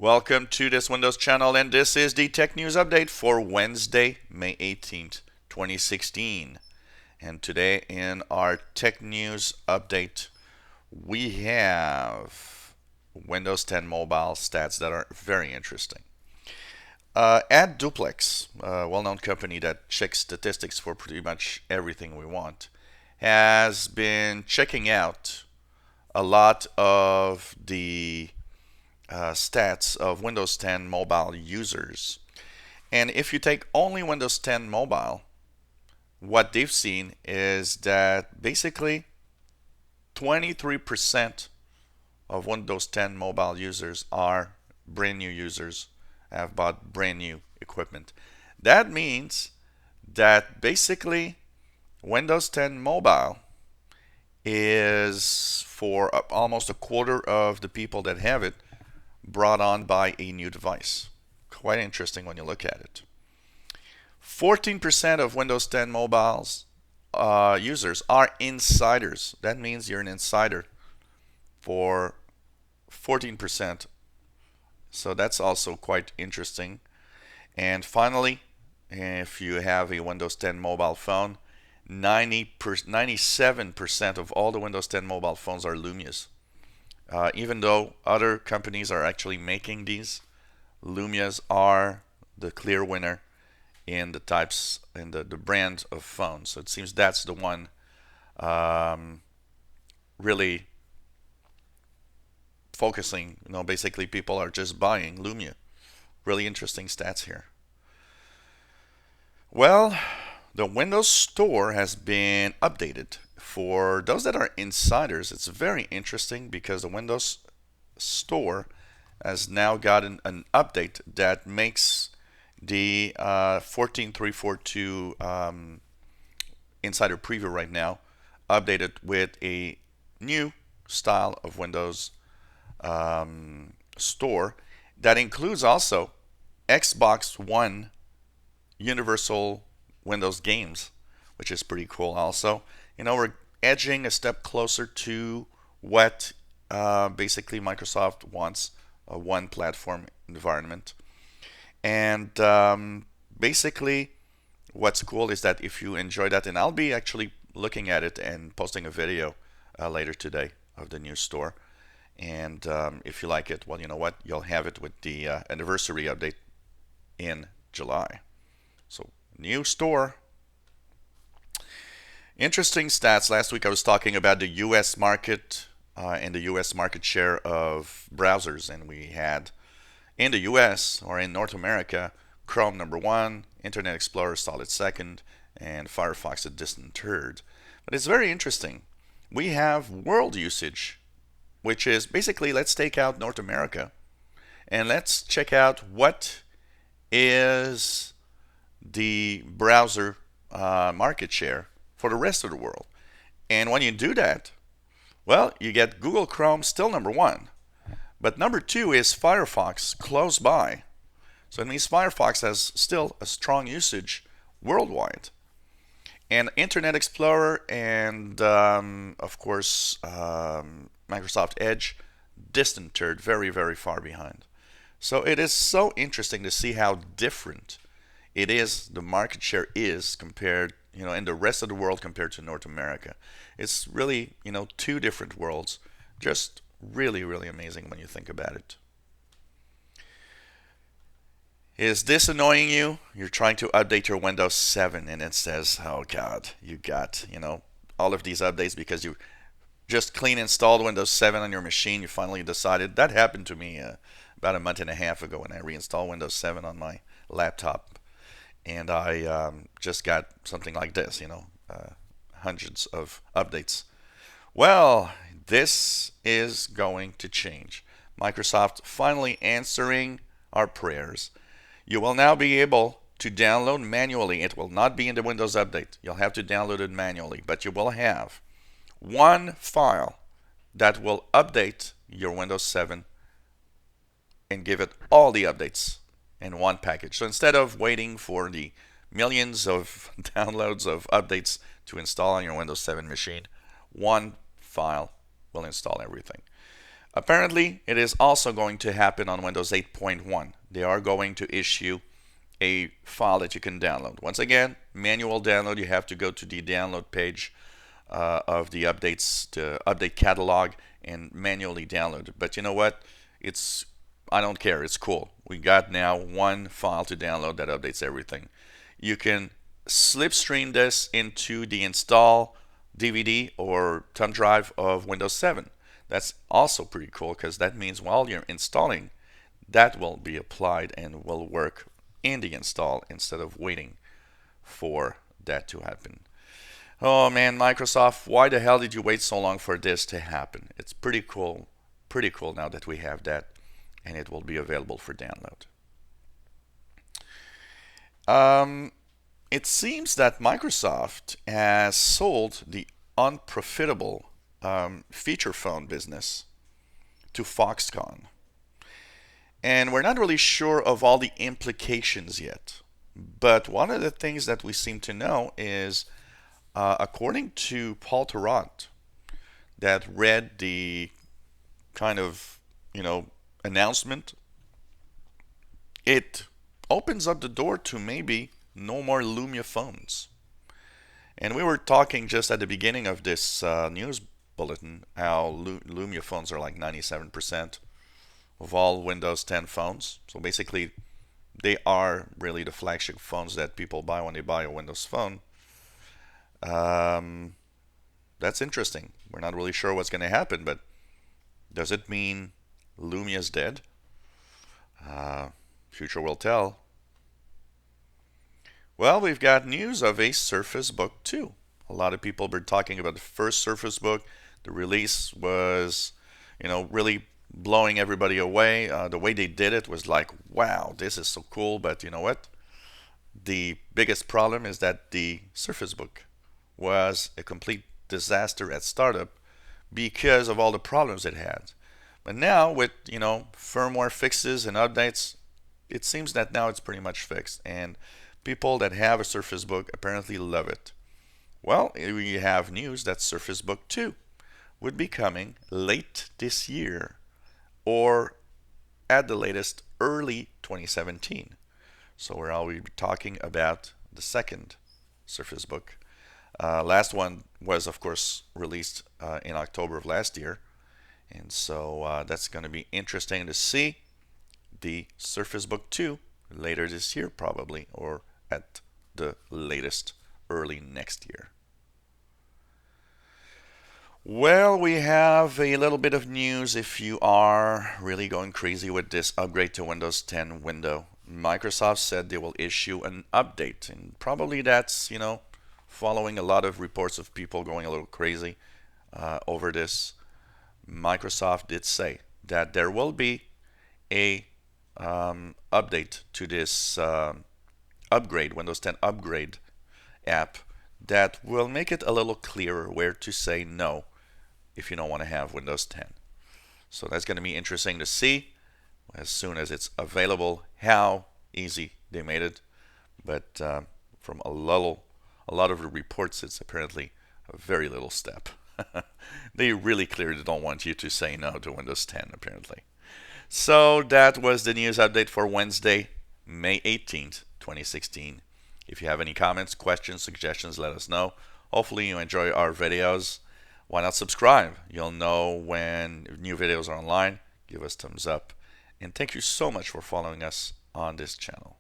Welcome to this Windows channel, and this is the tech news update for Wednesday, May 18th, 2016. And today in our tech news update, we have Windows 10 mobile stats that are very interesting. AdDuplex, a well-known company that checks statistics for pretty much everything we want, has been checking out a lot of the stats of Windows 10 mobile users. And if you take only Windows 10 mobile, what they've seen is that basically 23% of Windows 10 mobile users are brand new users, have bought brand new equipment. That means that basically Windows 10 mobile is for almost a quarter of the people that have it brought on by a new device. Quite interesting when you look at it. 14% of Windows 10 mobiles users are insiders. That means you're an insider for 14%. So that's also quite interesting. And finally, if you have a Windows 10 mobile phone, 97% of all the Windows 10 mobile phones are Lumias. Even though other companies are actually making these, Lumias are the clear winner in the types in the brand of phones. So it seems that's the one really focusing. Basically people are just buying Lumia. Really interesting stats here. Well, the Windows Store has been updated. For those that are insiders, it's very interesting because the Windows Store has now gotten an update that makes the 14.342 Insider Preview right now updated with a new style of Windows Store that includes also Xbox One Universal Windows games, which is pretty cool also. We're edging a step closer to what basically Microsoft wants, a one platform environment. And basically what's cool is that if you enjoy that, and I'll be actually looking at it and posting a video later today of the new store. And if you like it, well, you know what? You'll have it with the anniversary update in July. So, new store. Interesting stats. Last week I was talking about the US market and the US market share of browsers, and we had in the US or in North America Chrome number one, Internet Explorer solid second, and Firefox a distant third. But it's very interesting. We have world usage, which is basically, let's take out North America and let's check out what is the browser market share for the rest of the world. And when you do that, well, you get Google Chrome still number one. But number two is Firefox close by. So it means Firefox has still a strong usage worldwide. And Internet Explorer and, of course, Microsoft Edge, distant third, very, very far behind. So it is so interesting to see how different it is, the market share is compared, in the rest of the world compared to North America. It's really, two different worlds. Just really, really amazing when you think about it. Is this annoying you? You're trying to update your Windows 7 and it says, oh God, you got, all of these updates because you just clean installed Windows 7 on your machine. You finally decided. That happened to me about a month and a half ago when I reinstalled Windows 7 on my laptop. And I just got something like this, hundreds of updates. Well, this is going to change. Microsoft finally answering our prayers. You will now be able to download manually. It will not be in the Windows Update. You'll have to download it manually, but you will have one file that will update your Windows 7 and give it all the updates in one package. So instead of waiting for the millions of downloads of updates to install on your Windows 7 machine, one file will install everything. Apparently, it is also going to happen on Windows 8.1. They are going to issue a file that you can download. Once again, manual download. You have to go to the download page of the updates, the update catalog, and manually download it. But you know what? I don't care. It's cool. We got now one file to download that updates everything. You can slipstream this into the install DVD or thumb drive of Windows 7. That's also pretty cool because that means while you're installing, that will be applied and will work in the install instead of waiting for that to happen. Oh man, Microsoft, why the hell did you wait so long for this to happen? It's pretty cool now that we have that, and it will be available for download. It seems that Microsoft has sold the unprofitable feature phone business to Foxconn. And we're not really sure of all the implications yet. But one of the things that we seem to know is, according to Paul Tarrant, that read the kind of, announcement, it opens up the door to maybe no more Lumia phones. And we were talking just at the beginning of this news bulletin how Lumia phones are like 97% of all Windows 10 phones. So basically, they are really the flagship phones that people buy when they buy a Windows phone. That's interesting. We're not really sure what's going to happen, but does it mean Lumia's dead? Future will tell. Well, we've got news of a Surface Book 2. A lot of people have been talking about the first Surface Book. The release was, really blowing everybody away. The way they did it was like, wow, this is so cool. But you know what? The biggest problem is that the Surface Book was a complete disaster at startup because of all the problems it had. But now with, firmware fixes and updates, it seems that now it's pretty much fixed. And people that have a Surface Book apparently love it. Well, we have news that Surface Book 2 would be coming late this year or at the latest early 2017. So we're already talking about the second Surface Book. Last one was, of course, released in October of last year. And so that's going to be interesting to see the Surface Book 2 later this year probably, or at the latest early next year. Well, we have a little bit of news if you are really going crazy with this upgrade to Windows 10 window. Microsoft said they will issue an update, and probably that's, following a lot of reports of people going a little crazy over this. Microsoft did say that there will be a update to this upgrade, Windows 10 upgrade app that will make it a little clearer where to say no if you don't want to have Windows 10. So that's going to be interesting to see as soon as it's available how easy they made it. But from a lot of the reports, it's apparently a very little step. They really clearly don't want you to say no to Windows 10 apparently. So that was the news update for Wednesday, May 18th, 2016. If you have any comments, questions, suggestions, let us know. Hopefully you enjoy our videos. Why not subscribe? You'll know when new videos are online. Give us thumbs up. And thank you so much for following us on this channel.